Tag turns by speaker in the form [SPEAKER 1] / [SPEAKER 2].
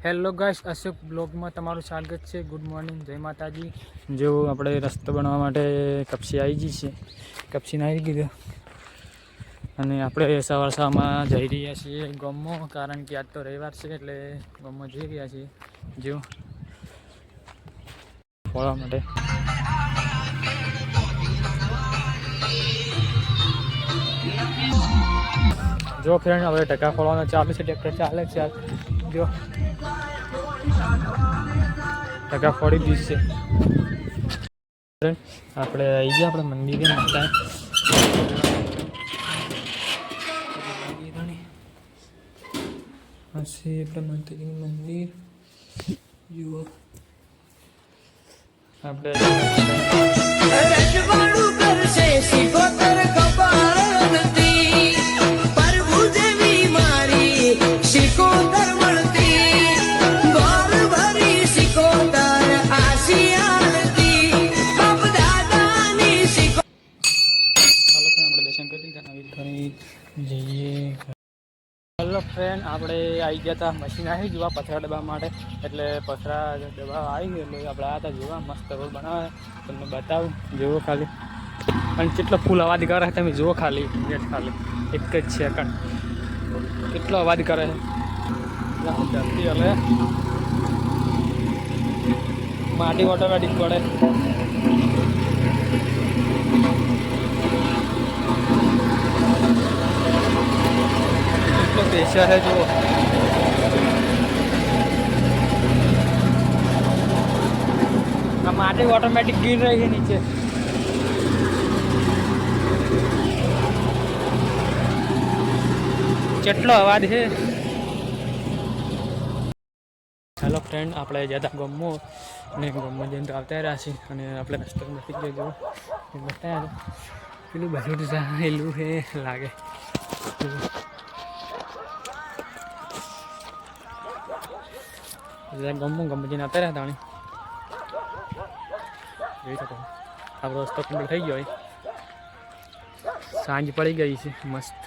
[SPEAKER 1] Hello guys, Ashok બ્લોગમાં તમારું સ્વાગત છે. ગુડ મોર્નિંગ, જય માતાજી. જો આપણે રસ્તો બનાવવા માટે કપસી આવી ગઈ છે, કપસીને આવી ગઈ અને આપણે સવારમાં જઈ રહ્યા છીએ ગામમાં, કારણ કે આજ તો રવિવાર છે એટલે ગામમાં જઈ રહ્યા છીએ જો ફોળવા માટે. જો ફ્રેન્ડ હવે ટકા ફોડવાનો ચાલુ છે, ટ્રેક્ટર ચાલે છે જો ટકા ફોડી દીધી છે. આપણે આવી ગયા આપણે મંદિરે માતા હશે એટલે માતાજીનું મંદિર જુઓ આપણે જઈએ. હેલો ફ્રેન્ડ, આપણે આવી ગયા હતા મશીન આવી જોવા પથરા દબાવવા માટે, એટલે પથરા દબાવવા આવી ગયો એટલે આપણે આવ્યા હતા જોવા. મસ્ત રોડ બનાવે તમને બતાવું, જુઓ ખાલી. અને કેટલો ફૂલ અવાજ કરે તમે જુઓ ખાલી, ખાલી એક જ સેકન્ડ કેટલો અવાજ કરે છે. જલ્દી હવે માટી ઓટોમેટિક પડે. प्रेशर है जो माटी ऑटोमेटिक गिर रही है नीचे. કેટલો અવાજ છે. હેલો ફ્રેન્ડ, આપણે જતા ગમો અને ગમમાં જઈને તો આવતા રહ્યા છીએ અને આપણે રસ્તો નથી ગયો બતાવ્યા પેલું બધું સાહેલું છે લાગે. ગમો જઈને આવતા રહ્યા તાણી જોઈ શકો આપણો રસ્તો કમ્પ્લીટ થઈ ગયો હોય. સાંજ પડી ગઈ છે મસ્ત.